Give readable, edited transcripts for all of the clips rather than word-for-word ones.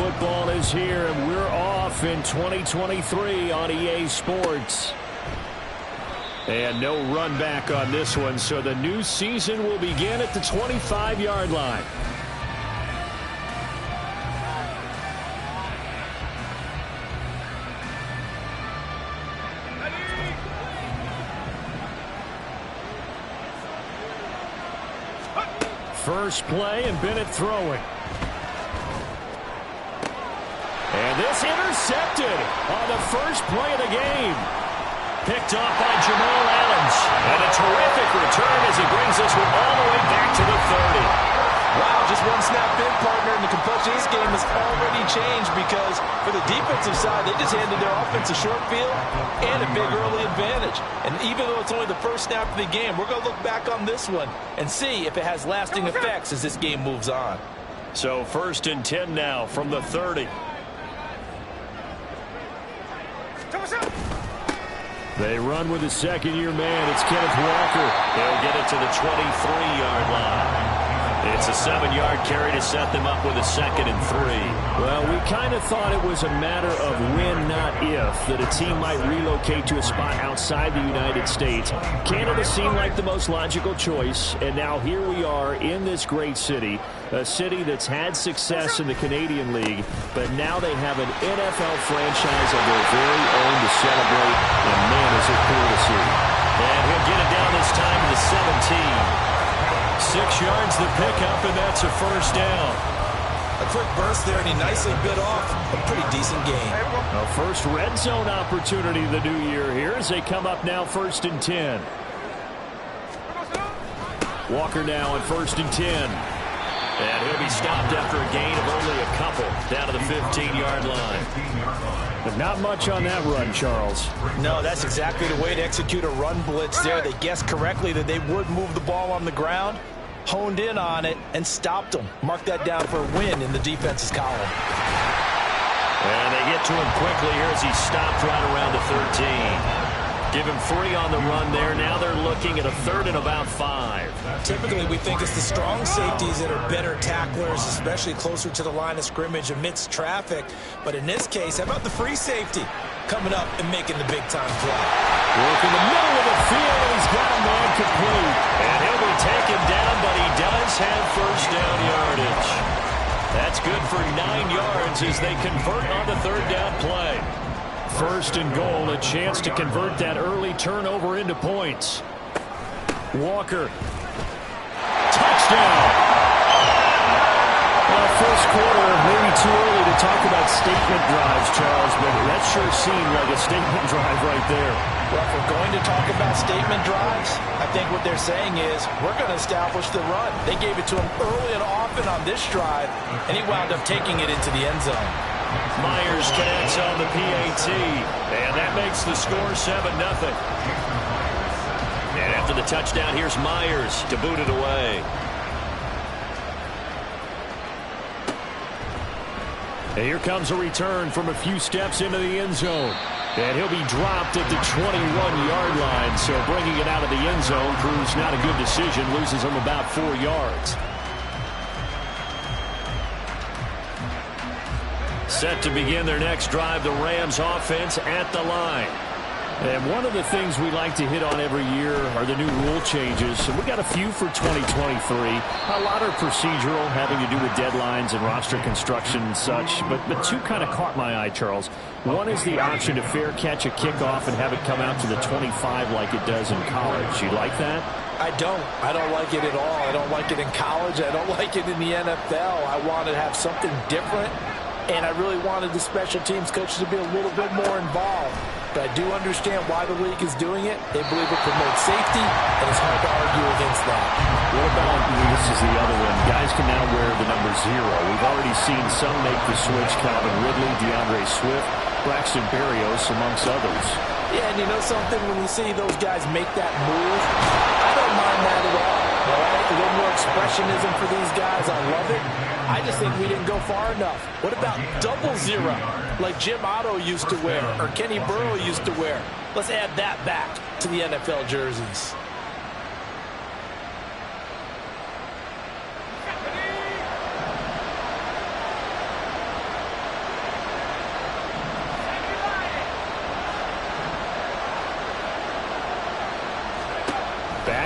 football is here, and we're off in 2023 on EA Sports. And no run back on this one, so the new season will begin at the 25-yard line. First play, and Bennett throwing. And this intercepted on the first play of the game. Picked off by Jamal Adams. And a terrific return as he brings this one all the way back to the 30. Wow, just one snap in, partner, and the complexion of this game has already changed because for the defensive side, they just handed their offense a short field and a big early advantage. And even though it's only the first snap of the game, we're going to look back on this one and see if it has lasting effects as this game moves on. So 1st and 10 now from the 30. They run with a second-year man. It's Kenneth Walker. They'll get it to the 23-yard line. It's a 7-yard carry to set them up with a 2nd and 3. Well, we kind of thought it was a matter of when, not if, that a team might relocate to a spot outside the United States. Canada seemed like the most logical choice, and now here we are in this great city, a city that's had success in the Canadian League, but now they have an NFL franchise of their very own to celebrate, and man, is it cool to see. And he'll get it down this time to the 17. 6 yards the pickup, and that's a 1st down. A quick burst there, and he nicely bit off a pretty decent gain. A first red zone opportunity the new year here as they come up now 1st and 10. Walker now on 1st and 10. And he'll be stopped after a gain of only a couple down to the 15-yard line. But not much on that run, Charles. No, that's exactly the way to execute a run blitz there. They guessed correctly that they would move the ball on the ground, honed in on it, and stopped them. Mark that down for a win in the defense's column. And they get to him quickly here as he stopped right around the 13. Give him 3 on the run there. Now they're looking at a 3rd and about 5. Typically, we think it's the strong safeties that are better tacklers, especially closer to the line of scrimmage amidst traffic. But in this case, how about the free safety coming up and making the big-time play? Work in the middle of the field, and he's got a man complete. And he'll be taken down, but he does have 1st down yardage. That's good for 9 yards as they convert on the 3rd down play. 1st and goal, a chance to convert that early turnover into points. Walker. Touchdown! Well, first quarter, maybe too early to talk about statement drives, Charles, but that sure seemed like a statement drive right there. Well, if we're going to talk about statement drives, I think what they're saying is we're going to establish the run. They gave it to him early and often on this drive, and he wound up taking it into the end zone. Myers connects on the PAT, and that makes the score 7-0. And after the touchdown, here's Myers to boot it away. And here comes a return from a few steps into the end zone. And he'll be dropped at the 21-yard line, so bringing it out of the end zone proves not a good decision, loses him about 4 yards. Set to begin their next drive, the Rams offense at the line. And one of the things we like to hit on every year are the new rule changes. And we got a few for 2023. A lot are procedural, having to do with deadlines and roster construction and such. But 2 kind of caught my eye, Charles. One is the option to fair catch a kickoff and have it come out to the 25 like it does in college. You like that? I don't. I don't like it at all. I don't like it in college. I don't like it in the NFL. I want to have something different. And I really wanted the special teams coaches to be a little bit more involved. But I do understand why the league is doing it. They believe it promotes safety, and it's hard to argue against that. What about, this is the other one, guys can now wear the number 0. We've already seen some make the switch, Calvin Ridley, DeAndre Swift, Braxton Berrios, amongst others. Yeah, and you know something? When you see those guys make that move, I don't mind that at all. All right? A little more expressionism for these guys. I love it. I just think we didn't go far enough. What about 00, like Jim Otto used to wear or Kenny Burrow used to wear? Let's add that back to the NFL jerseys.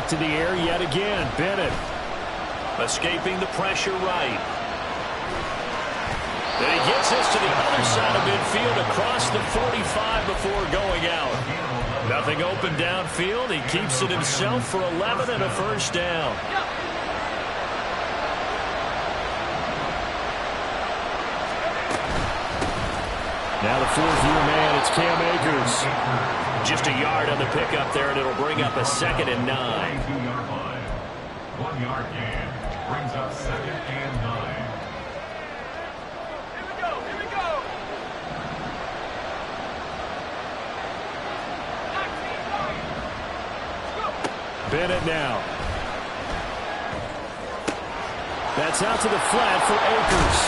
back to the air yet again. Bennett. Escaping the pressure right. And he gets this to the other side of midfield across the 45 before going out. Nothing open downfield. He keeps it himself for 11 and a first down. Now the fourth-year man, it's Cam Akers. Just a yard on the pickup there, and it'll bring up a 2nd and 9. 1 yard gain brings up 2nd and 9. Bennett now. That's out to the flat for Akers.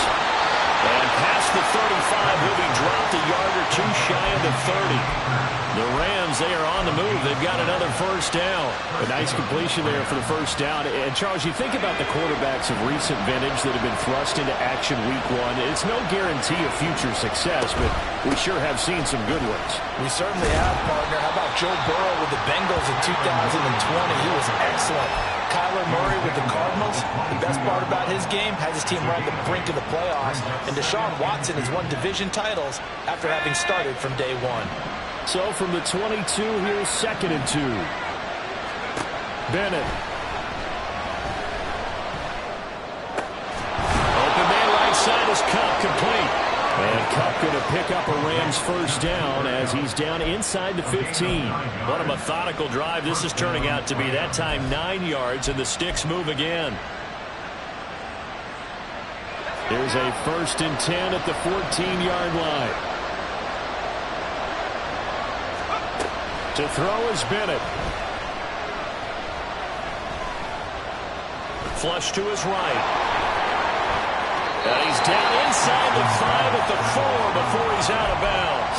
And past the 35, he'll be dropped a yard or two shy of the 30. The Rams, they are on the move. They've got another first down. A nice completion there for the first down. And, Charles, you think about the quarterbacks of recent vintage that have been thrust into action week 1. It's no guarantee of future success, but we sure have seen some good ones. We certainly have, partner. How about Joe Burrow with the Bengals in 2020? He was excellent. Kyler Murray with the Cardinals. The best part about his game, has his team right on the brink of the playoffs. And Deshaun Watson has won division titles after having started from day 1. So from the 22, here's 2nd and 2. Bennett. Open man right side is Kupp, complete. And Kupp going to pick up a Rams first down as he's down inside the 15. What a methodical drive this is turning out to be. That time 9 yards, and the sticks move again. There's a 1st and 10 at the 14-yard line. To throw is Bennett. Flush to his right. And he's down inside the 5 at the 4 before he's out of bounds.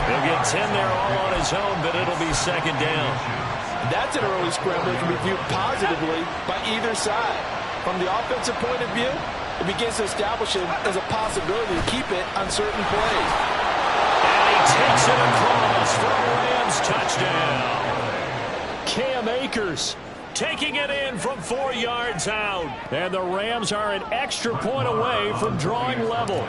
He'll get 10 there all on his own, but it'll be 2nd down. That's an early scramble that can be viewed positively by either side. From the offensive point of view, it begins to establish it as a possibility to keep it on certain plays. And he takes it across for a Rams touchdown. Cam Akers taking it in from 4 yards out. And the Rams are an extra point away from drawing level.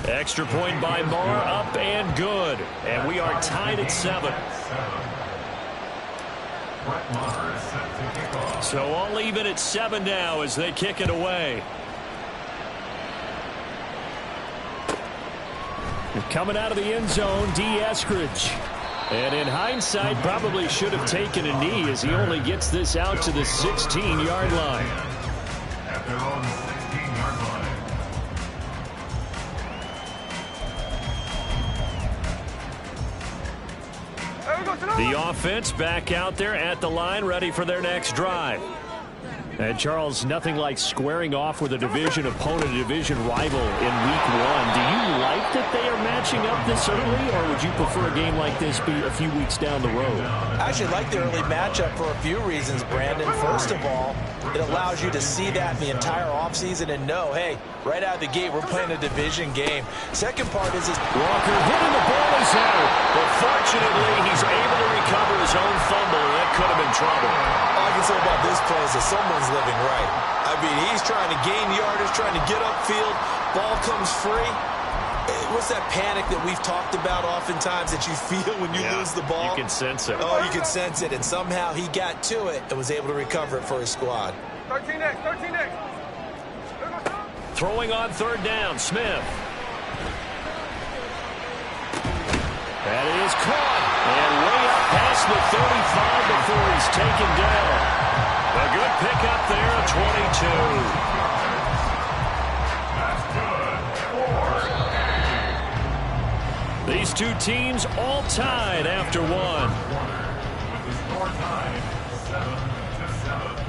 Extra point by Moore, up and good. And we are tied at 7. So all even at 7 now as they kick it away. Coming out of the end zone, D. Eskridge. And in hindsight, probably should have taken a knee as he only gets this out to the 16-yard line. At their own 16-yard line. The offense back out there at the line, ready for their next drive. And, Charles, nothing like squaring off with a division opponent, a division rival in week 1. Do you like that they are matching up this early, or would you prefer a game like this be a few weeks down the road? I actually like the early matchup for a few reasons, Brandon. First of all, it allows you to see that in the entire offseason and know, hey, right out of the gate, we're playing a division game. Second part is Walker hitting the ball is out. But fortunately, he's able to recover his own fumble. That could have been trouble. All I can say about this play is that someone's living right. I mean, he's trying to gain yardage, trying to get upfield. Ball comes free. What's that panic that we've talked about oftentimes that you feel when you lose the ball? You can sense it. Oh, you can sense it. And somehow he got to it and was able to recover it for his squad. 13 next. Throwing on 3rd down, Smith. That is caught. And way up past the 35 before he's taken down. A good pickup there at 22. These two teams all tied after 1. With the score tied 7-7.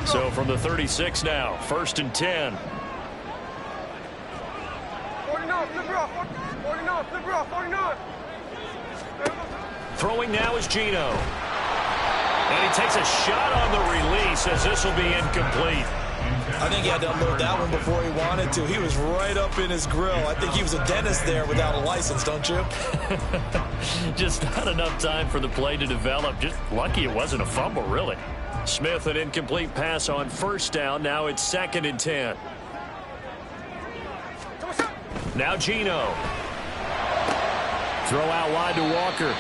So from the 36 now, 1st and 10. Throwing now is Geno. And he takes a shot on the release as this will be incomplete. I think he had to unload that one before he wanted to. He was right up in his grill. I think he was a dentist there without a license, don't you? Just not enough time for the play to develop. Just lucky it wasn't a fumble, really. Smith, an incomplete pass on first down. Now it's 2nd and 10. Now Geno. Throw out wide to Walker.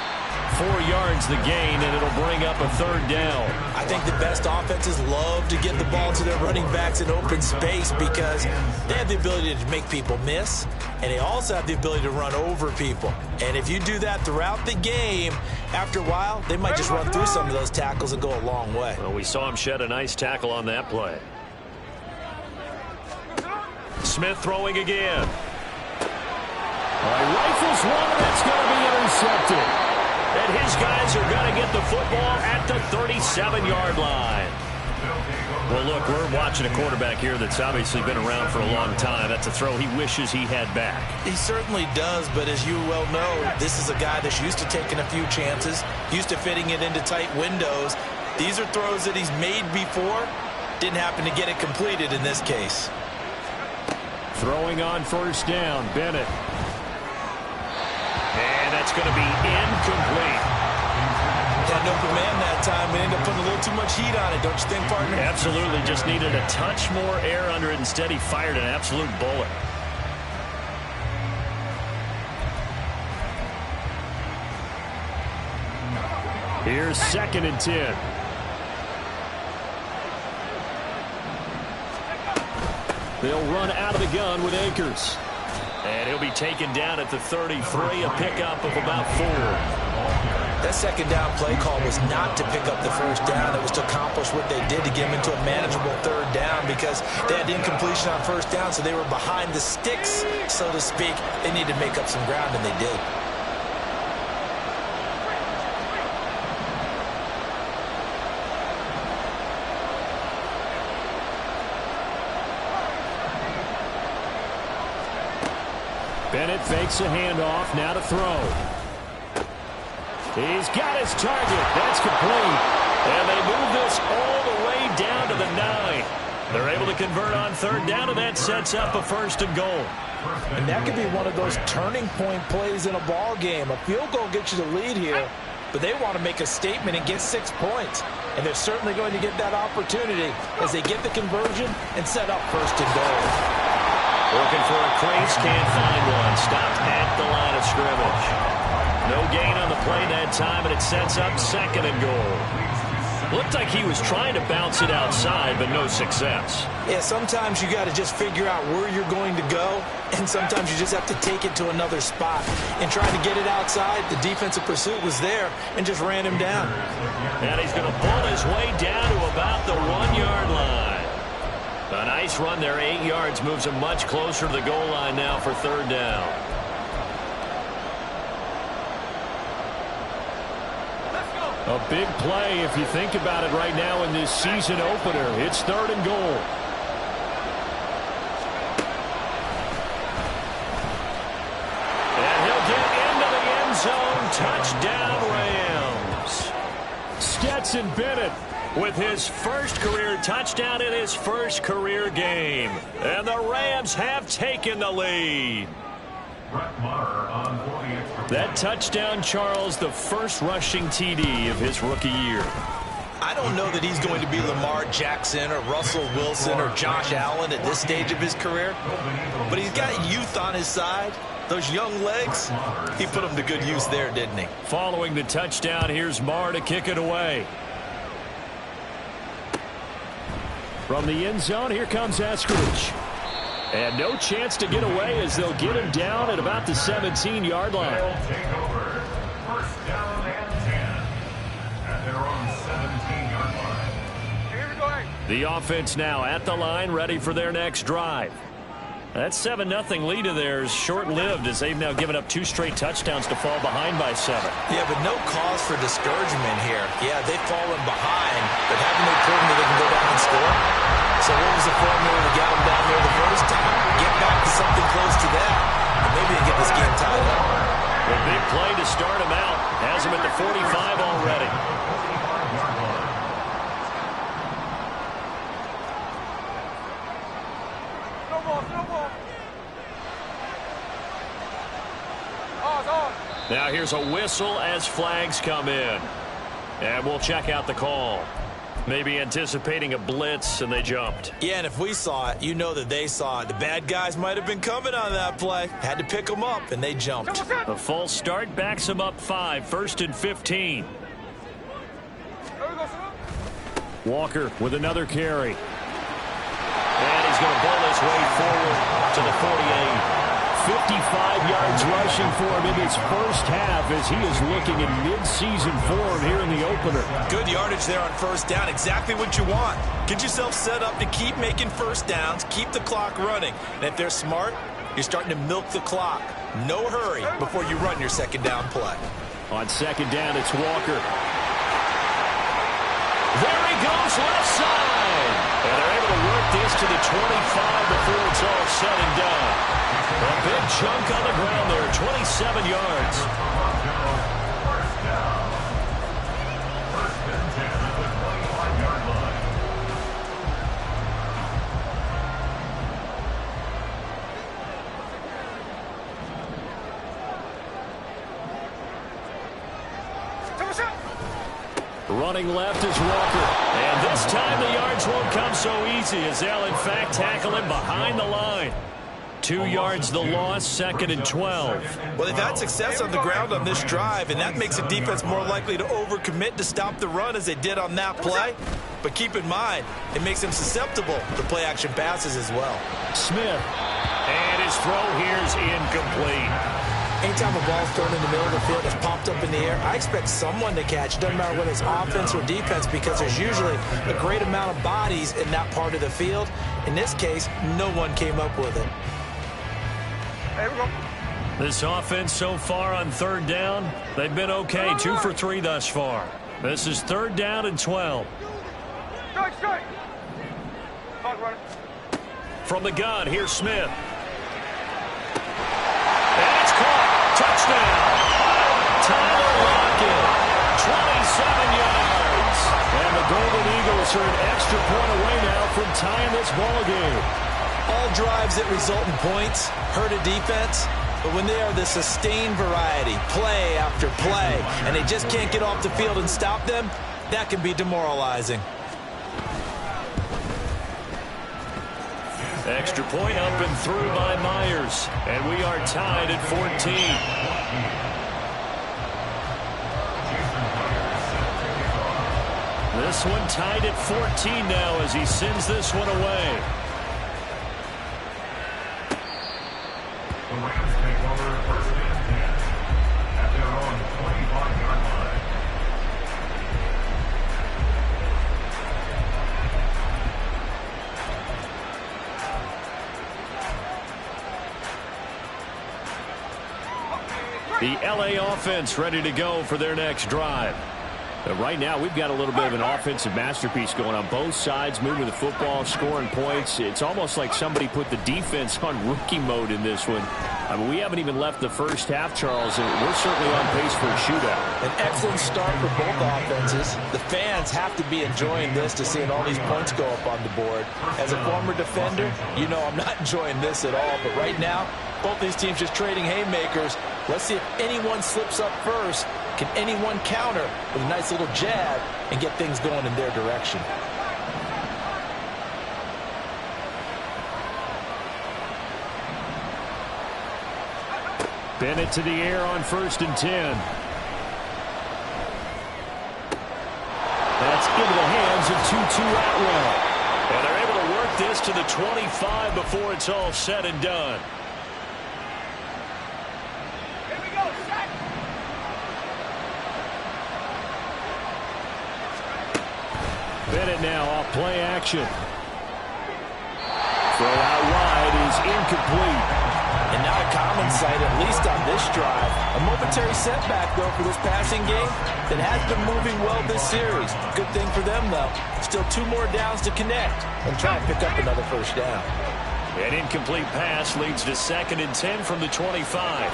4 yards the gain, and it'll bring up a 3rd down. I think the best offenses love to get the ball to their running backs in open space because they have the ability to make people miss, and they also have the ability to run over people. And if you do that throughout the game, after a while, they might just run through some of those tackles and go a long way. Well, we saw him shed a nice tackle on that play. Smith throwing again. Rifles one, and it's going to be intercepted. And his guys are going to get the football at the 37-yard line. Well, look, we're watching a quarterback here that's obviously been around for a long time. That's a throw he wishes he had back. He certainly does, but as you well know, this is a guy that's used to taking a few chances, used to fitting it into tight windows. These are throws that he's made before. Didn't happen to get it completed in this case. Throwing on first down, Bennett. And that's going to be incomplete. Had no command that time. We ended up putting a little too much heat on it, don't you think, partner? Absolutely. Just needed a touch more air under it. Instead, he fired an absolute bullet. Here's 2nd and 10. They'll run out of the gun with Akers. And he'll be taken down at the 33, a pickup of about 4. That 2nd down play call was not to pick up the first down. It was to accomplish what they did to get him into a manageable 3rd down because they had incompletion on first down, so they were behind the sticks, so to speak. They needed to make up some ground, and they did. Bennett fakes a handoff, now to throw. He's got his target. That's complete. And they move this all the way down to the 9. They're able to convert on 3rd down, and that sets up a 1st and goal. And that could be one of those turning point plays in a ball game. A field goal gets you the lead here, but they want to make a statement and get 6 points. And they're certainly going to get that opportunity as they get the conversion and set up 1st and goal. Looking for a crease, can't find one. Stopped at the line of scrimmage. No gain on the play that time, and it sets up 2nd and goal. Looked like he was trying to bounce it outside, but no success. Yeah, sometimes you got to just figure out where you're going to go, and sometimes you just have to take it to another spot. And trying to get it outside, the defensive pursuit was there and just ran him down. And he's going to pull his way down to about the 1-yard line. A nice run there, 8 yards, moves him much closer to the goal line now for 3rd down. A big play if you think about it right now in this season opener. It's 3rd and goal. And he'll get into the end zone. Touchdown, Rams. Stetson Bennett with his first career touchdown in his first career game. And the Rams have taken the lead. That touchdown, Charles, the first rushing TD of his rookie year. I don't know that he's going to be Lamar Jackson or Russell Wilson or Josh Allen at this stage of his career, but he's got youth on his side. Those young legs, he put them to good use there, didn't he? Following the touchdown, here's Marr to kick it away. From the end zone, here comes Eskridge. And no chance to get away as they'll get him down at about the 17-yard line. They'll take over. First down and 10 at their own 17-yard line. The offense now at the line, ready for their next drive. That 7-0 lead of theirs short-lived as they've now given up 2 straight touchdowns to fall behind by 7. Yeah, but no cause for discouragement here. Yeah, they've fallen behind, but haven't they proven that they can go down and score? So what was the formula that got them down there the first time? Get back to something close to that, and Maybe they get this game tied up. A big play to start him out. Has him at the 45 already. Now here's a whistle as flags come in. And we'll check out the call. Maybe anticipating a blitz, and they jumped. Yeah, and if we saw it, you know that they saw it. The bad guys might have been coming on that play. Had to pick them up, and they jumped. A false start backs them up 5, 1st and 15. Walker with another carry. And he's going to bowl his way forward to the 48. 55 yards rushing for him in his first half as he is looking in mid-season form here in the opener. Good yardage there on first down. Exactly what you want. Get yourself set up to keep making first downs, keep the clock running. And if they're smart, you're starting to milk the clock. No hurry before you run your second down play. On second down, it's Walker. There he goes, left side. And they're able to work this to the 25 before it's all said and done. A big chunk on the ground there, 27 yards. Running left is Walker. And this time the yards won't come so easy as they'll in fact tackle him behind the line. 2 yards the loss, 2nd and 12. Well, they've had success on the ground on this drive, and that makes a defense more likely to overcommit to stop the run as they did on that play. But keep in mind, it makes them susceptible to play-action passes as well. Smith. And his throw here is incomplete. Anytime a ball's thrown in the middle of the field that's popped up in the air, I expect someone to catch. Doesn't matter whether it's offense or defense, because there's usually a great amount of bodies in that part of the field. In this case, no one came up with it. This offense so far on third down, they've been okay. 2 for 3 thus far. This is 3rd down and 12. From the gun, here's Smith. And it's caught. Touchdown. Tyler Lockett, 27 yards. And the Golden Eagles are an extra point away now from tying this ball game. All drives that result in points hurt a defense, but when they are the sustained variety, play after play, and they just can't get off the field and stop them, that can be demoralizing. Extra point up and through by Myers, and we are tied at 14. This one tied at 14 now as he sends this one away. The Rams take over 1st and 10 at their own 25-yard line. The LA offense ready to go for their next drive. Right now, we've got a little bit of an offensive masterpiece going on both sides, moving the football, scoring points. It's almost like somebody put the defense on rookie mode in this one. I mean, we haven't even left the first half, Charles, and we're certainly on pace for a shootout. An excellent start for both offenses. The fans have to be enjoying this to seeing all these points go up on the board. As a former defender, you know I'm not enjoying this at all. But right now, both these teams just trading haymakers. Let's see if anyone slips up first. Can anyone counter with a nice little jab and get things going in their direction? Bennett to the air on 1st and 10. That's into the hands of Tutu Atwell. And they're able to work this to the 25 before it's all said and done. Bennett now off play action. Throw out wide is incomplete. And not a common sight, at least on this drive. A momentary setback, though, for this passing game that has been moving well this series. Good thing for them, though. Still 2 more downs to connect and try and pick up another first down. An incomplete pass leads to 2nd and 10 from the 25.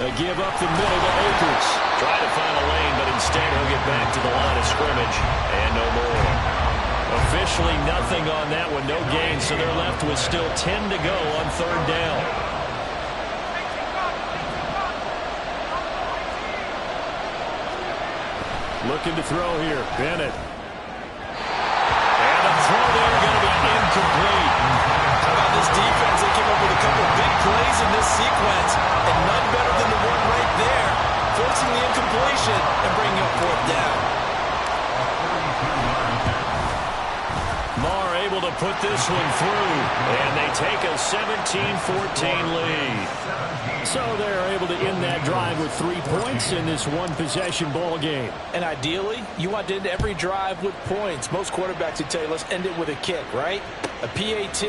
They give up the middle to Akers. Try to find a lane, but instead he'll get back to the line of scrimmage. And no more. Officially nothing on that one. No gain, so they're left with still 10 to go on 3rd down. Looking to throw here. Bennett. And a throw there going to be incomplete. How about this defense? They came up with a couple of big plays in this sequence, and none better than the one right there, forcing the incompletion and bringing up 4th down. Marr able to put this one through, and they take a 17-14 lead. So they're able to end that drive with 3 points in this one-possession ball game. And ideally, you want to end every drive with points. Most quarterbacks would tell you, let's end it with a kick, right? A PAT,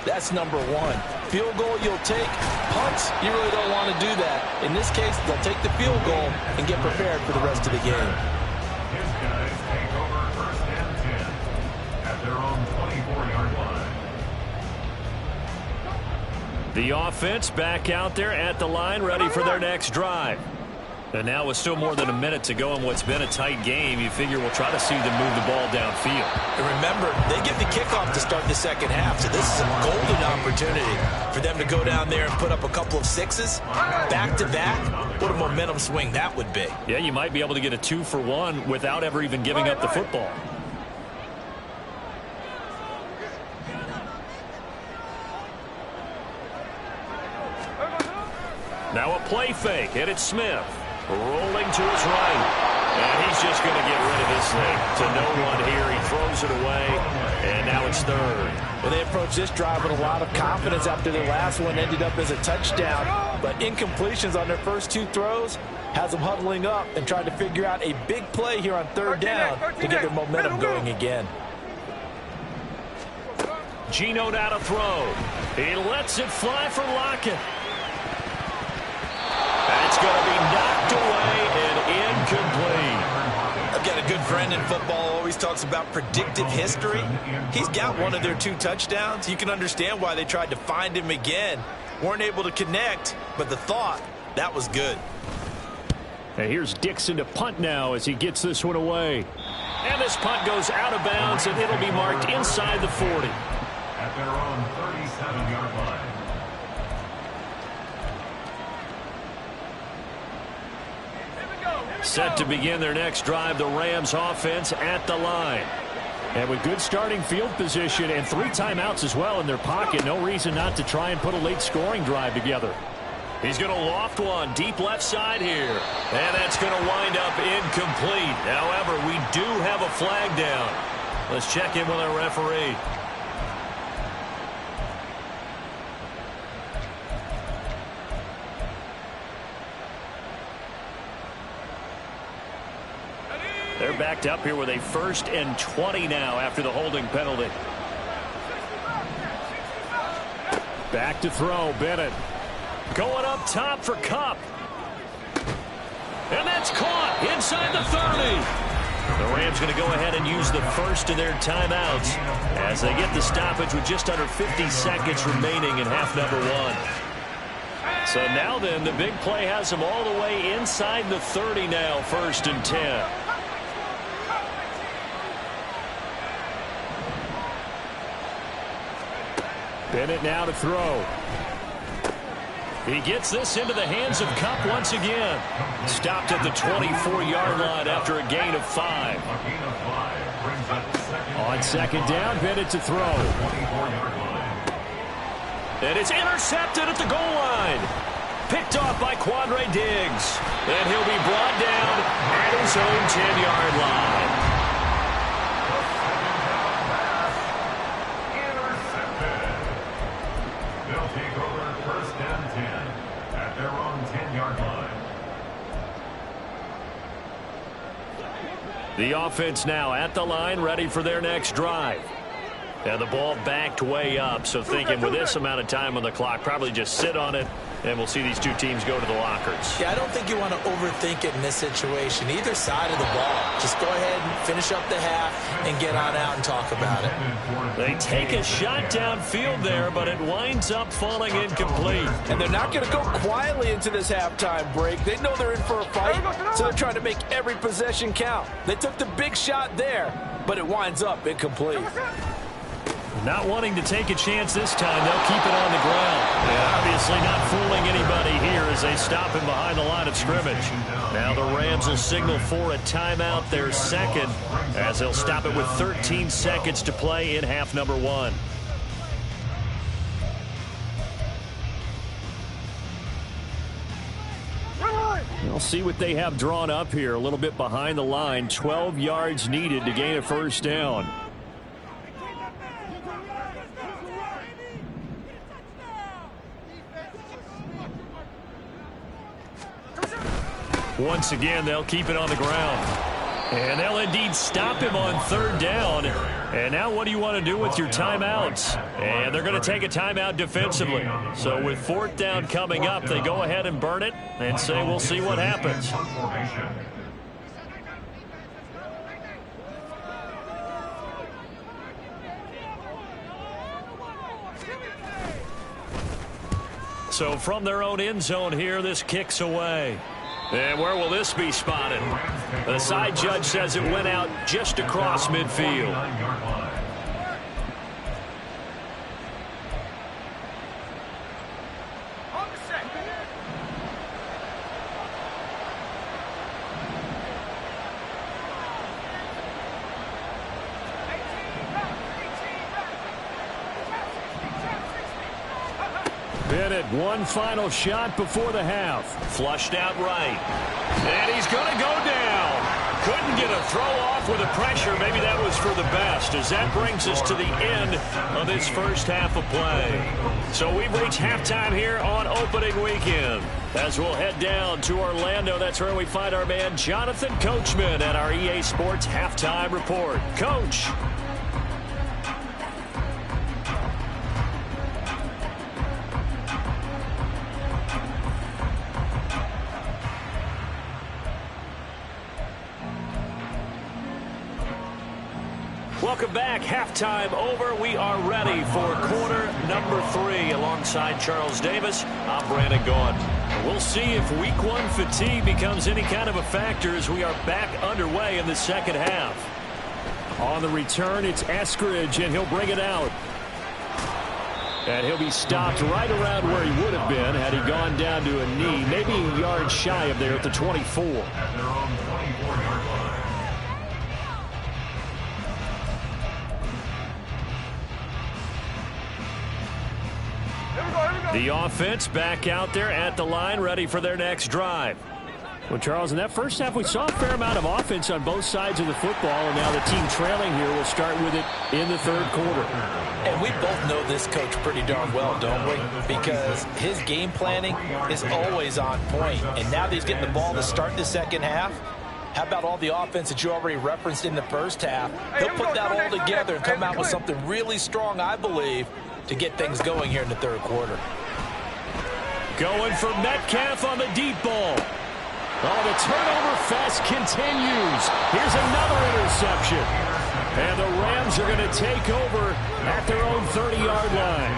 that's number 1. Field goal you'll take. Punts, you really don't want to do that. In this case, they'll take the field goal and get prepared for the rest of the game. His guys take over 1st and 10 at their own 24-yard line. The offense back out there at the line, ready for their next drive. And now with still more than a minute to go in what's been a tight game, you figure we'll try to see them move the ball downfield. And remember, they get the kickoff to start the 2nd half, so this is a golden opportunity for them to go down there and put up a couple of 6s back-to-back. What a momentum swing that would be. Yeah, you might be able to get a 2-for-1 without ever even giving up the football. Now a play fake, and it's Smith. Rolling to his right. And he's just going to get rid of this thing. To no one here. He throws it away. And now it's 3rd. Well, they approached this drive with a lot of confidence after their last one ended up as a touchdown. But incompletions on their first 2 throws has them huddling up and trying to figure out a big play here on 3rd down to get their momentum going again. Geno now to throw. He lets it fly for Lockett. That's going to be knocked away and incomplete. I've got a good friend in football, always talks about predictive history. He's got one of their 2 touchdowns. You can understand why they tried to find him again. Weren't able to connect, but the thought, that was good. And here's Dixon to punt now as he gets this one away. And this punt goes out of bounds, and it'll be marked inside the 40. At their own 37-yard line. Set to begin their next drive, the Rams offense at the line. And with good starting field position and 3 timeouts as well in their pocket, no reason not to try and put a late scoring drive together. He's going to loft one deep left side here. And that's going to wind up incomplete. However, we do have a flag down. Let's check in with our referee. They're backed up here with a 1st and 20 now after the holding penalty. Back to throw, Bennett. Going up top for Kupp. And that's caught inside the 30. The Rams going to go ahead and use the first of their timeouts as they get the stoppage with just under 50 seconds remaining in half number 1. So now then, the big play has them all the way inside the 30 now, 1st and 10. Bennett now to throw. He gets this into the hands of Kupp once again. Stopped at the 24-yard line after a gain of 5. On 2nd down, Bennett to throw. And it's intercepted at the goal line. Picked off by Quandre Diggs. And he'll be brought down at his own 10-yard line. The offense now at the line, ready for their next drive. And the ball backed way up, so thinking with this amount of time on the clock, probably just sit on it And we'll see these two teams go to the lockers. Yeah, I don't think you want to overthink it in this situation. Either side of the ball. Just go ahead and finish up the half and get on out and talk about it. They take a shot downfield there, but it winds up falling incomplete. And they're not going to go quietly into this halftime break. They know they're in for a fight, so they're trying to make every possession count. They took the big shot there, but it winds up incomplete. Not wanting to take a chance this time, they'll keep it on the ground. And obviously not fooling anybody here as they stop him behind the line of scrimmage. Now the Rams will signal for a timeout, their second, as they'll stop it with 13 seconds to play in half number 1. We'll see what they have drawn up here. A little bit behind the line. 12 yards needed to gain a first down. Once again, they'll keep it on the ground. And they'll indeed stop him on third down. And now what do you want to do with your timeouts? And they're going to take a timeout defensively. So with fourth down coming up, they go ahead and burn it and say we'll see what happens. So from their own end zone here, this kicks away. And where will this be spotted? The side judge says it went out just across midfield. Bennett, one final shot before the half. Flushed out right. And he's going to go down. Couldn't get a throw off with the pressure. Maybe that was for the best, as that brings us to the end of this first half of play. So we've reached halftime here on opening weekend. As we'll head down to Orlando, that's where we find our man Jonathan Coachman at our EA Sports Halftime Report. Coach. Welcome back. Halftime over. We are ready for quarter number 3. Alongside Charles Davis, I'm Brandon Gaudin. We'll see if week 1 fatigue becomes any kind of a factor as we are back underway in the second half. On the return, it's Eskridge, and he'll bring it out. And he'll be stopped right around where he would have been had he gone down to a knee, maybe a yard shy of there at the 24. The offense back out there at the line, ready for their next drive. Well, Charles, in that first half, we saw a fair amount of offense on both sides of the football, and now the team trailing here will start with it in the third quarter. And we both know this coach pretty darn well, don't we? Because his game planning is always on point. And now that he's getting the ball to start the second half, how about all the offense that you already referenced in the first half? He'll put that all together and come out with something really strong, I believe, to get things going here in the third quarter. Going for Metcalf on the deep ball. Oh, the turnover fest continues. Here's another interception. And the Rams are going to take over at their own 30-yard line.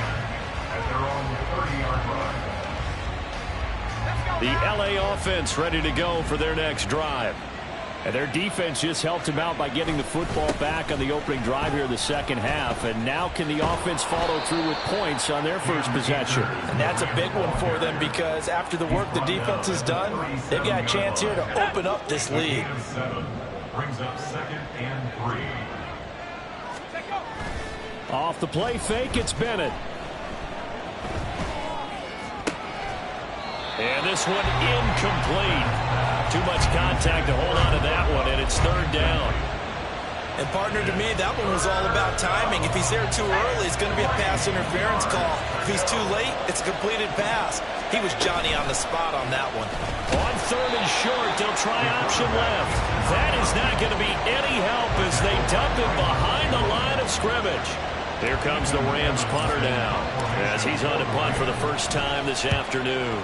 The LA offense ready to go for their next drive. And their defense just helped them out by getting the football back on the opening drive here in the second half. And now can the offense follow through with points on their first possession? And that's a big one for them because after the work the defense has done, they've got a chance here to open up this lead. Brings up 2nd and 3. Off the play fake, it's Bennett. And this one incomplete. Too much contact to hold on to that one, and it's third down. And partner, to me, that one was all about timing. If he's there too early, it's going to be a pass interference call. If he's too late, it's a completed pass. He was Johnny on the spot on that one. On third and short, they'll try option left. That is not going to be any help as they dump him behind the line of scrimmage. Here comes the Rams punter now, as he's on to punt for the first time this afternoon.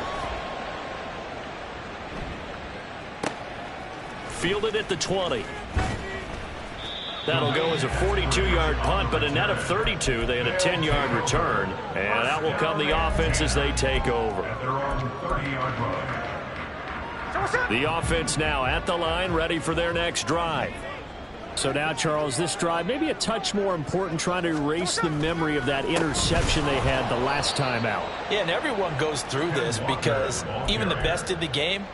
Fielded at the 20. That'll go as a 42-yard punt, but a net of 32. They had a 10-yard return, and that will come the offense as they take over. The offense now at the line, ready for their next drive. So now, Charles, this drive maybe a touch more important, trying to erase the memory of that interception they had the last time out. Yeah, and everyone goes through this because even the best in the game,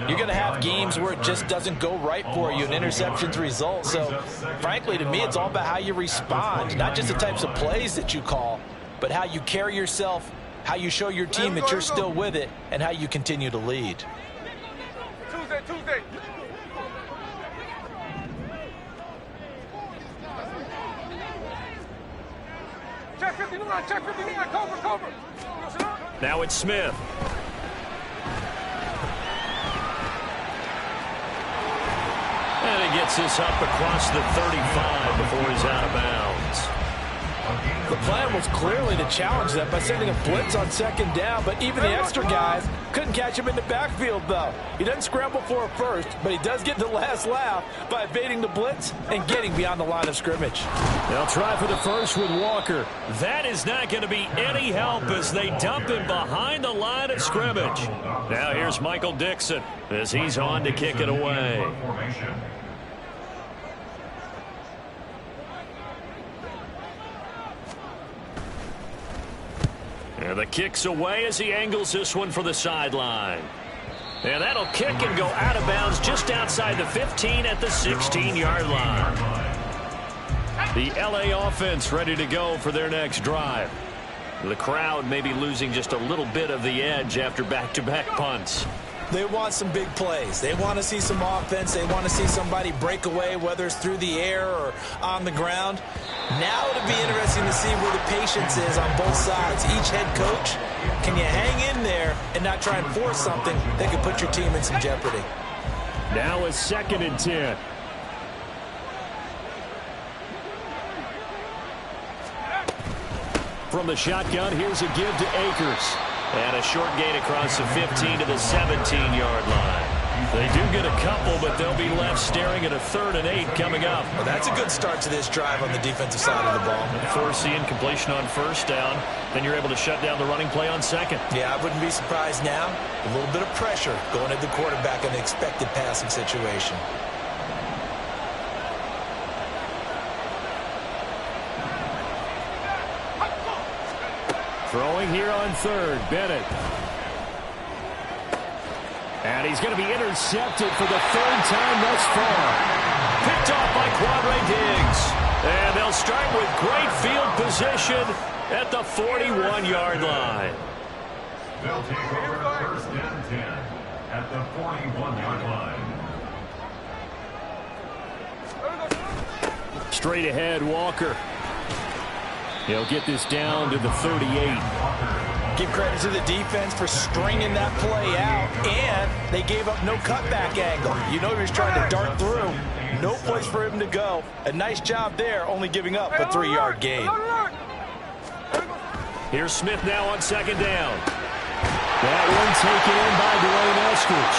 you're going to have games where it just doesn't go right for you, and interceptions result. So, frankly, to me, it's all about how you respond, not just the types of plays that you call, but how you carry yourself, how you show your team that you're still with it, and how you continue to lead. Tuesday. Check 59, cover. Now it's Smith. And he gets this up across the 35 before he's out of bounds. The plan was clearly to challenge that by sending a blitz on second down, but even the extra guys couldn't catch him in the backfield, though. He doesn't scramble for a first, but he does get the last laugh by evading the blitz and getting beyond the line of scrimmage. They'll try for the first with Walker. That is not going to be any help as they dump him behind the line of scrimmage. Now here's Michael Dixon as he's on to kick it away. And the kick's away as he angles this one for the sideline. And that'll kick and go out of bounds just outside the 15 at the 16-yard line. The LA offense ready to go for their next drive. The crowd may be losing just a little bit of the edge after back-to-back punts. They want some big plays. They want to see some offense. They want to see somebody break away, whether it's through the air or on the ground. Now it'll be interesting to see where the patience is on both sides. Each head coach, can you hang in there and not try and force something that could put your team in some jeopardy? Now a 2nd and 10. From the shotgun, here's a give to Akers. And a short gain across the 15 to the 17-yard line. They do get a couple, but they'll be left staring at a 3rd and 8 coming up. Well, that's a good start to this drive on the defensive side of the ball. Force the incompletion on first down. Then you're able to shut down the running play on second. Yeah, I wouldn't be surprised now. A little bit of pressure going at the quarterback in an expected passing situation. Throwing here on 3rd, Bennett. And he's going to be intercepted for the 3rd time thus far. Picked off by Quandre Diggs. And they'll start with great field position at the 41-yard line. They'll take over 1st and 10 at the 41-yard line. Straight ahead, Walker. He'll get this down to the 38. Give credit to the defense for stringing that play out, and they gave up no cutback angle. You know he was trying to dart through. No place for him to go. A nice job there, only giving up a 3-yard gain. Here's Smith now on 2nd down. That one taken in by Dwayne Eskridge.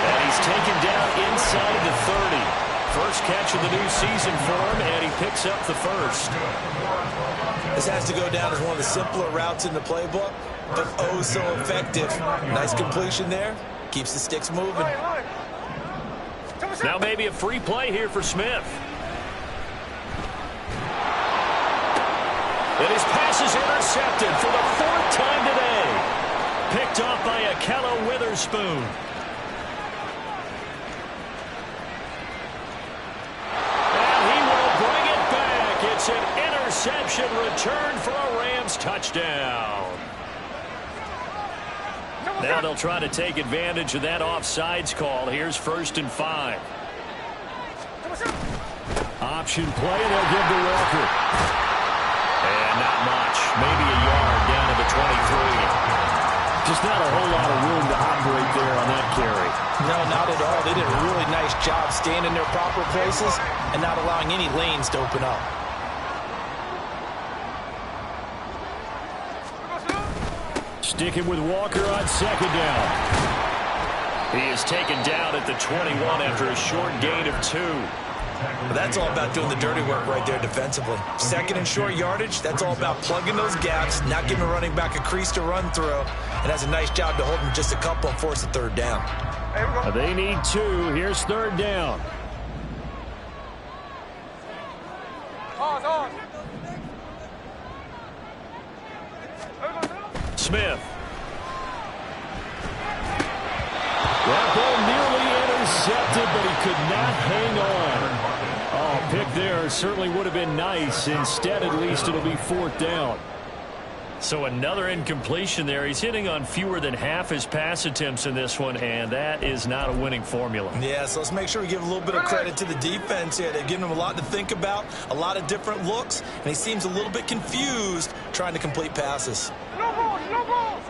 And he's taken down inside the 30. First catch of the new season for him, and he picks up the first. This has to go down as one of the simpler routes in the playbook, but oh so effective. Nice completion there. Keeps the sticks moving. Now maybe a free play here for Smith. And his pass is intercepted for the 4th time today. Picked off by Ahkello Witherspoon. It's an interception return for a Rams touchdown. Now they'll try to take advantage of that offsides call. Here's 1st and 5. Option play, and they'll give to Walker. And not much. Maybe a yard down to the 23. Just not a whole lot of room to operate there on that carry. No, not at all. They did a really nice job staying in their proper places and not allowing any lanes to open up. Sticking with Walker on second down. He is taken down at the 21 after a short gain of 2. Well, that's all about doing the dirty work right there defensively. Second and short yardage, that's all about plugging those gaps, not giving a running back a crease to run through, and has a nice job to hold him just a couple and force a third down. They need 2. Here's third down. Smith. That ball nearly intercepted, but he could not hang on. Oh, pick there certainly would have been nice. Instead, at least it'll be fourth down. So another incompletion there. He's hitting on fewer than half his pass attempts in this one, and that is not a winning formula. Yeah, so let's make sure we give a little bit of credit to the defense here. They've given him a lot to think about, a lot of different looks, and he seems a little bit confused trying to complete passes. No balls, no balls.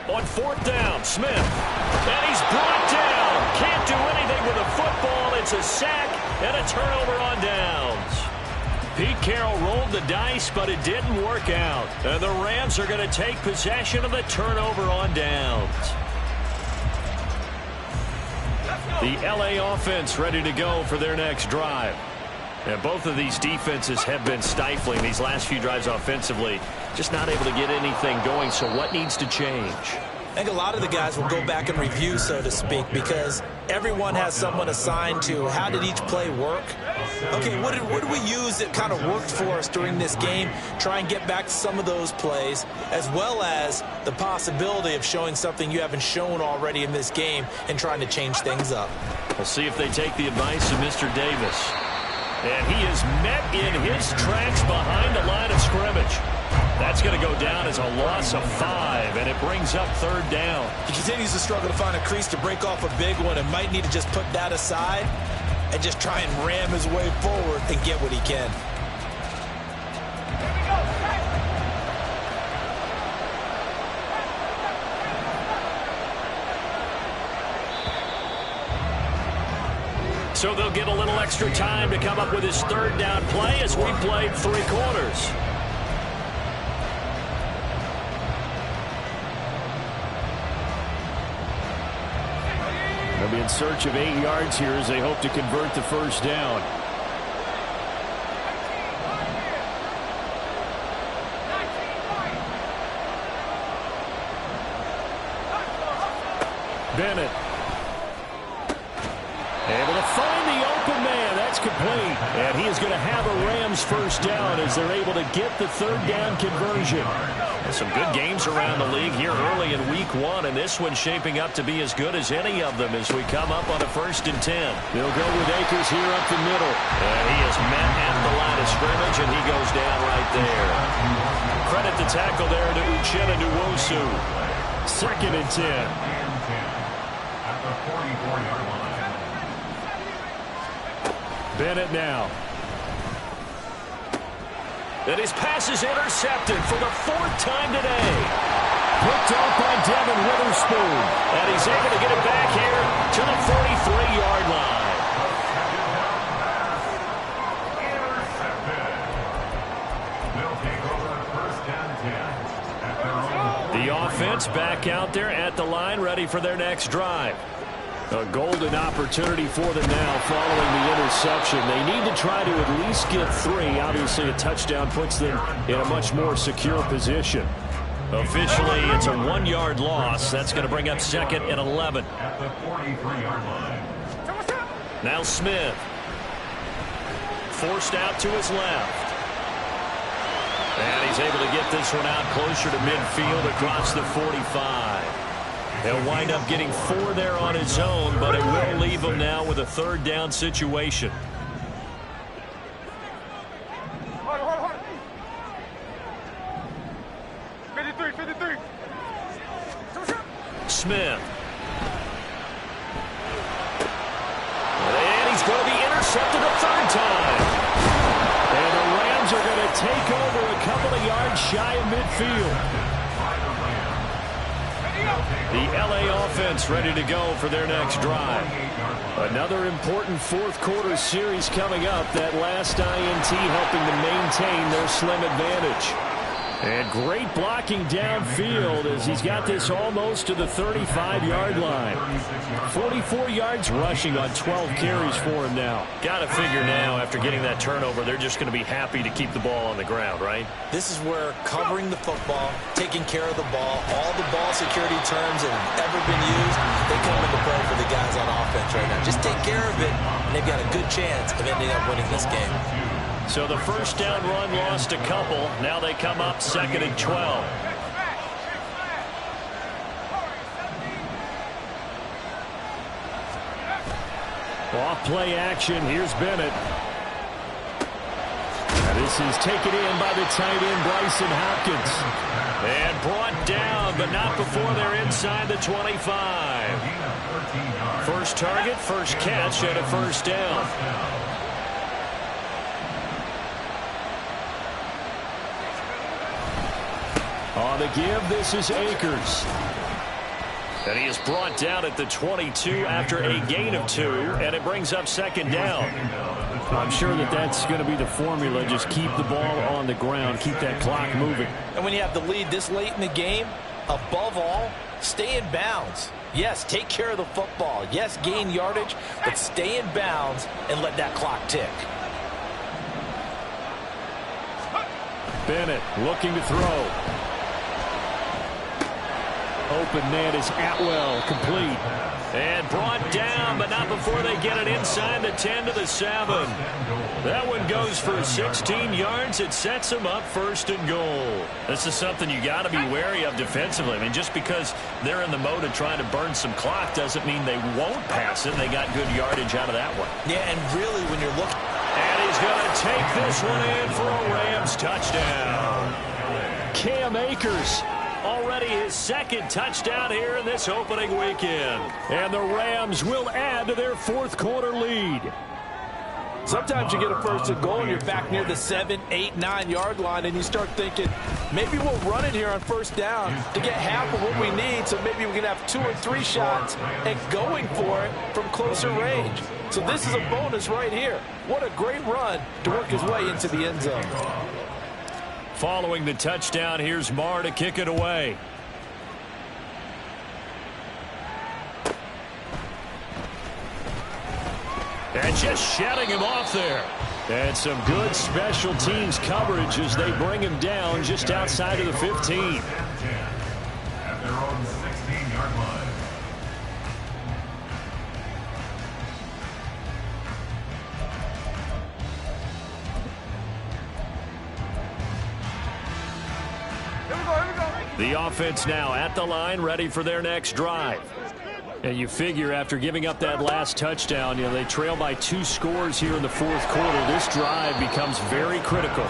On fourth down, Smith. And he's brought down. Can't do anything with a football. It's a sack and a turnover on downs. Pete Carroll rolled the dice, but it didn't work out. And the Rams are going to take possession of the turnover on downs. The LA offense ready to go for their next drive. And both of these defenses have been stifling these last few drives offensively. Just not able to get anything going, so what needs to change? I think a lot of the guys will go back and review, so to speak, because everyone has someone assigned to how did each play work. Okay, what did we use that kind of worked for us during this game? Try and get back to some of those plays, as well as the possibility of showing something you haven't shown already in this game and trying to change things up. We'll see if they take the advice of Mr. Davis. And he is met in his tracks behind the line of scrimmage. That's going to go down as a loss of 5, and it brings up third down. He continues to struggle to find a crease to break off a big one and might need to just put that aside and just try and ram his way forward and get what he can. So they'll get a little extra time to come up with his third down play as we played 3 quarters. They'll be in search of 8 yards here as they hope to convert the first down. Bennett. Able to find the open man. That's complete. And he is going to have a Rams first down as they're able to get the third down conversion. Some good games around the league here early in week 1, and this one's shaping up to be as good as any of them as we come up on a 1st and 10. They'll go with Akers here up the middle. And he is met at the line of scrimmage, and he goes down right there. Credit the tackle there to Uchenna Nwosu. 2nd and 10. At the 44-yard line. Bennett now. And his pass is intercepted for the 4th time today. Picked off by Devin Witherspoon. And he's able to get it back here to the 43-yard line. Intercepted. They'll take over 1st and 10 at their own. The offense back out there at the line, ready for their next drive. A golden opportunity for them now following the interception. They need to try to at least get 3. Obviously, a touchdown puts them in a much more secure position. Officially, it's a 1-yard loss. That's going to bring up 2nd and 11. At the 43-yard line. Now Smith. Forced out to his left. And he's able to get this one out closer to midfield across the 45. He'll wind up getting 4 there on his own, but it will leave him now with a 3rd down situation. Hold. 53. Smith. And he's going to be intercepted a 3rd time. And the Rams are going to take over a couple of yards shy of midfield. The LA offense ready to go for their next drive. Another important 4th quarter series coming up. That last INT helping to maintain their slim advantage. And great blocking downfield as he's got this almost to the 35-yard line. 44 yards rushing on 12 carries for him now. Got to figure now, after getting that turnover, they're just going to be happy to keep the ball on the ground, right? This is where covering the football, taking care of the ball, all the ball security terms that have ever been used, they come into play for the guys on offense right now. Just take care of it, and they've got a good chance of ending up winning this game. So the first down run lost a couple. Now they come up 2nd and 12. Off play action. Here's Bennett. Now this is taken in by the tight end, Bryson Hopkins. And brought down, but not before they're inside the 25. First target, first catch, and a first down. On the give, this is Akers. And he is brought down at the 22 after a gain of 2, and it brings up 2nd down. I'm sure that that's going to be the formula. Just keep the ball on the ground, keep that clock moving. And when you have the lead this late in the game, above all, stay in bounds. Yes, take care of the football. Yes, gain yardage, but stay in bounds and let that clock tick. Bennett looking to throw. Open man is Atwell, complete. And brought down, but not before they get it inside the 10 to the 7. That one goes for 16 yards. It sets them up 1st and goal. This is something you got to be wary of defensively. I mean, just because they're in the mode of trying to burn some clock doesn't mean they won't pass it. They got good yardage out of that one. Yeah, and really when you're looking... And he's going to take this one in for a Rams touchdown. Cam Akers. Already his 2nd touchdown here in this opening weekend. And the Rams will add to their 4th quarter lead. Sometimes you get a 1st and goal and you're back near the 7, 8, 9-yard line and you start thinking, maybe we'll run it here on 1st down to get half of what we need, so maybe we can have 2 or 3 shots and going for it from closer range. So this is a bonus right here. What a great run to work his way into the end zone. Following the touchdown, here's Marr to kick it away. And just shutting him off there. And some good special teams coverage as they bring him down just outside of the 15. At their own 16-yard line. The offense now at the line, ready for their next drive. And you figure after giving up that last touchdown, you know, they trail by 2 scores here in the 4th quarter. This drive becomes very critical.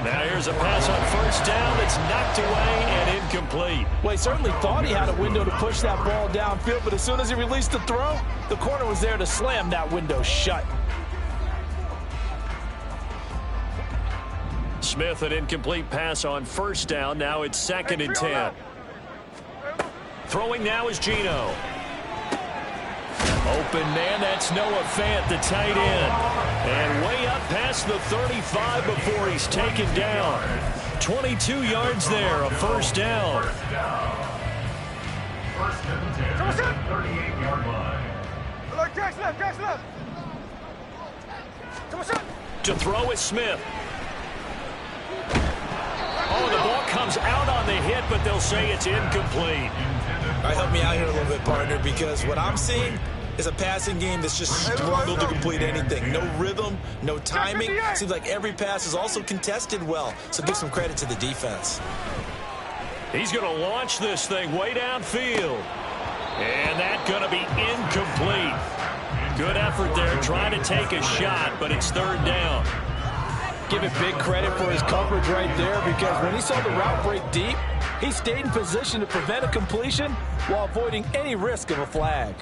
Now here's a pass on 1st down that's knocked away and incomplete. Well, he certainly thought he had a window to push that ball downfield, but as soon as he released the throw, the corner was there to slam that window shut. Smith, an incomplete pass on 1st down. Now it's 2nd and 10. Throwing now is Geno. Open man, that's Noah Fant, the tight end. And way up past the 35 before he's taken down. 22 yards there, a 1st down. 1st and 10, 38-yard line. Catch left. Come on, shot. To throw is Smith. Oh, the ball comes out on the hit, but they'll say it's incomplete. All right, help me out here a little bit, partner, because what I'm seeing is a passing game that's just struggled to complete anything. No rhythm, no timing. Seems like every pass is also contested well, so give some credit to the defense. He's going to launch this thing way downfield. And that's going to be incomplete. Good effort there, trying to take a shot, but it's 3rd down. Give it big credit for his coverage right there, because when he saw the route break deep, he stayed in position to prevent a completion while avoiding any risk of a flag.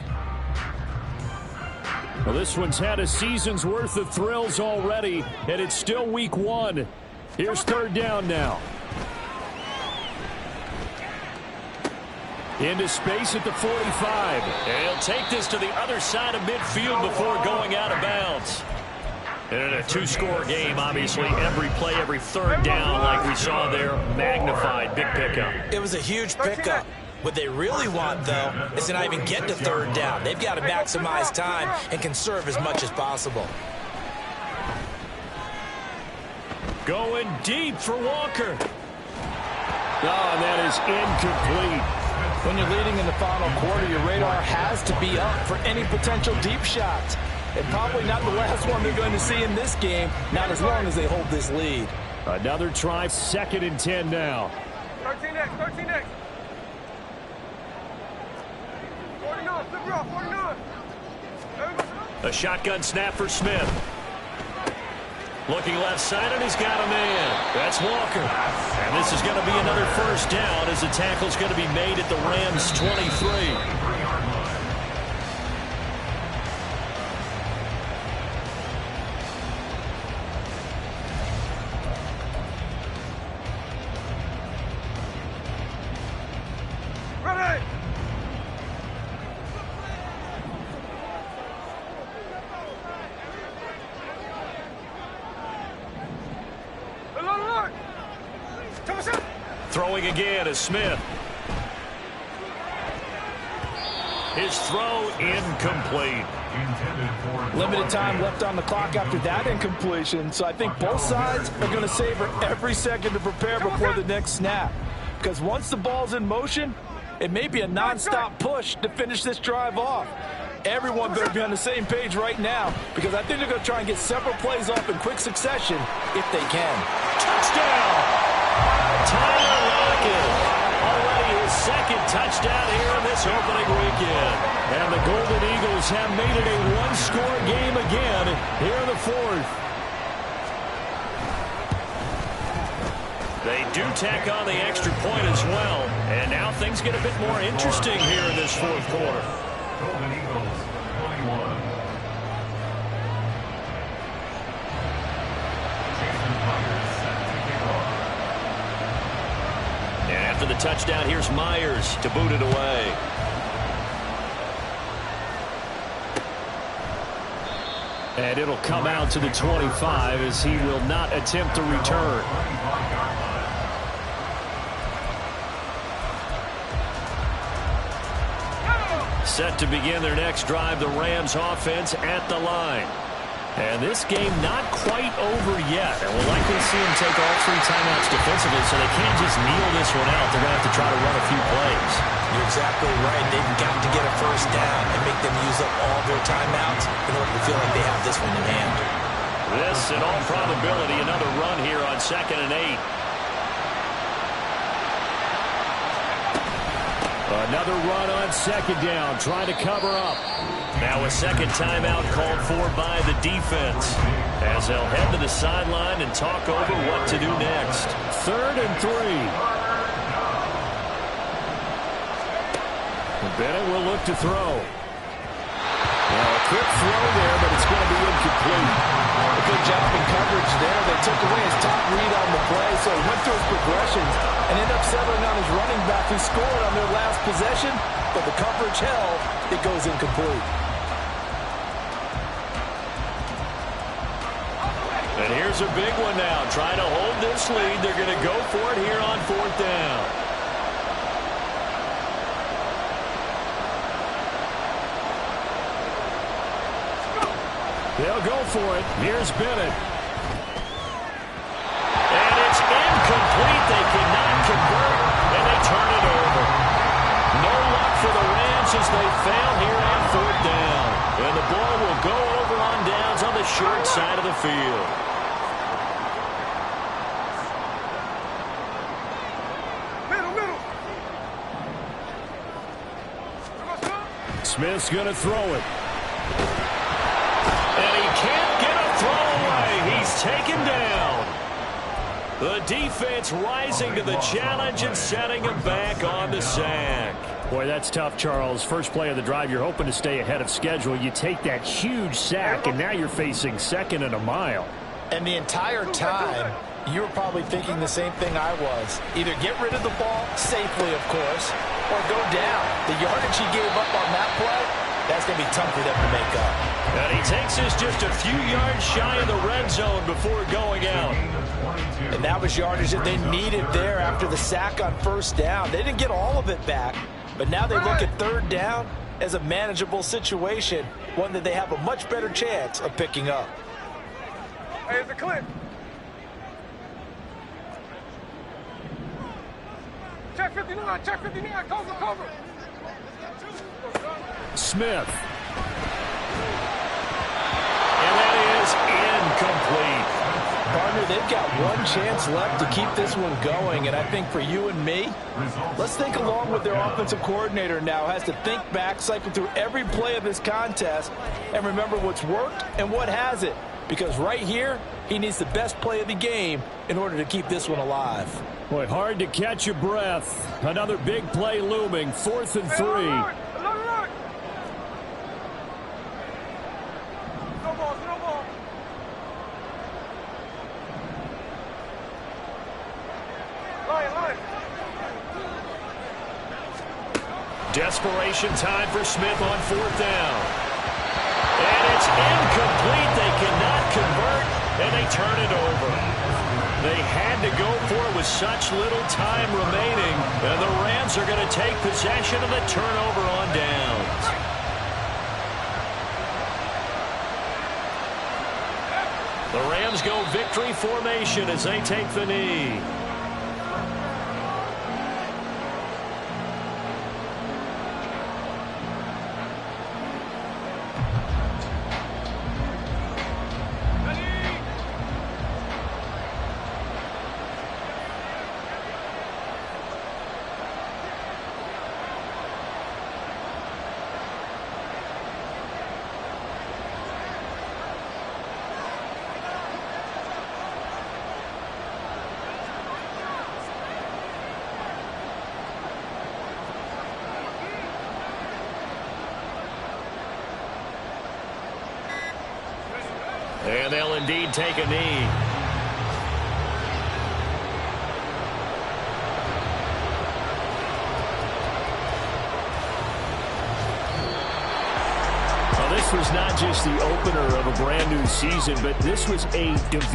Well, this one's had a season's worth of thrills already, and it's still week 1. Here's 3rd down now. Into space at the 45. And he'll take this to the other side of midfield before going out of bounds. And in a two-score game, obviously, every play, every third down, like we saw there, magnified. Big pickup. It was a huge pickup. What they really want, though, is to not even get to third down. They've got to maximize time and conserve as much as possible. Going deep for Walker. Oh, and that is incomplete. When you're leading in the final quarter, your radar has to be up for any potential deep shots. And probably not the last one they're going to see in this game, not as long as they hold this lead. Another try, 2nd and 10 now. 13 next, 13 next. 49, flip her off, 49. A shotgun snap for Smith. Looking left side, and he's got a man. That's Walker. And this is going to be another first down as the tackle's going to be made at the Rams' 23. Ready! Alert! Throwing again is Smith. His throw incomplete. Limited time left on the clock after that incompletion, so I think both sides are going to savor every second to prepare before the next snap. Because once the ball's in motion, it may be a non-stop push to finish this drive off. Everyone better be on the same page right now, because I think they're going to try and get several plays off in quick succession if they can. Touchdown! Tyler Lockett. Already his second touchdown here in this opening weekend. And the Golden Eagles have made it a one-score game again here in the 4th. They do tack on the extra point as well. And now things get a bit more interesting here in this 4th quarter. Golden Eagles, 21. Jason Myers set to kick off. And after the touchdown, here's Myers to boot it away. And it'll come out to the 25 as he will not attempt to return. Set to begin their next drive, the Rams offense at the line. And this game not quite over yet. And we'll likely see them take all 3 timeouts defensively, so they can't just kneel this one out. They're going to have to try to run a few plays. You're exactly right. They've got to get a first down and make them use up all their timeouts in order to feel like they have this one in hand. This, in all probability, another run here on 2nd and 8. Another run on 2nd down, trying to cover up. Now a second timeout called for by the defense as they'll head to the sideline and talk over what to do next. 3rd and 3. Bennett will look to throw. Now a quick throw there, but it's going to be incomplete. A good job in coverage there. They took away his top read on the play, so he went through his progressions and ended up settling on his running back who scored on their last possession, but the coverage held. It goes incomplete. And here's a big one now. Trying to hold this lead. They're going to go for it here on 4th down. They'll go for it. Here's Bennett. And it's incomplete. They cannot convert, and they turn it over. No luck for the Rams as they fail here on 4th down. And the ball will go over on downs on the short side of the field. Middle. Smith's going to throw it. And he can't get a throw away. He's taken down. The defense rising to the challenge and setting him back on the sack. Boy, that's tough, Charles. First play of the drive, you're hoping to stay ahead of schedule. You take that huge sack, and now you're facing 2nd and a mile. And the entire time, you were probably thinking the same thing I was. Either get rid of the ball, safely, of course, or go down. The yardage he gave up on that play, that's going to be tough for them to make up. And he takes us just a few yards shy of the red zone before going out. And that was yardage that they needed there after the sack on first down. They didn't get all of it back, but now they look at third down as a manageable situation, one that they have a much better chance of picking up. Hey, it's a clip. Check 59, check 59, cover, cover. Smith. And that is incomplete. Partner, they've got one chance left to keep this one going, and I think for you and me, let's think along with their offensive coordinator now, has to think back, cycle through every play of this contest, and remember what's worked and what hasn't. Because right here, he needs the best play of the game in order to keep this one alive. Boy, hard to catch your breath. Another big play looming, 4th and 3. Snowball. Line. Desperation time for Smith on 4th down. And it's incomplete. They cannot convert, and they turn it over. They had to go for it with such little time remaining, and the Rams are going to take possession of the turnover on downs. The Rams go victory formation as they take the knee. And they'll indeed take a knee. Well, this was not just the opener of a brand new season, but this was a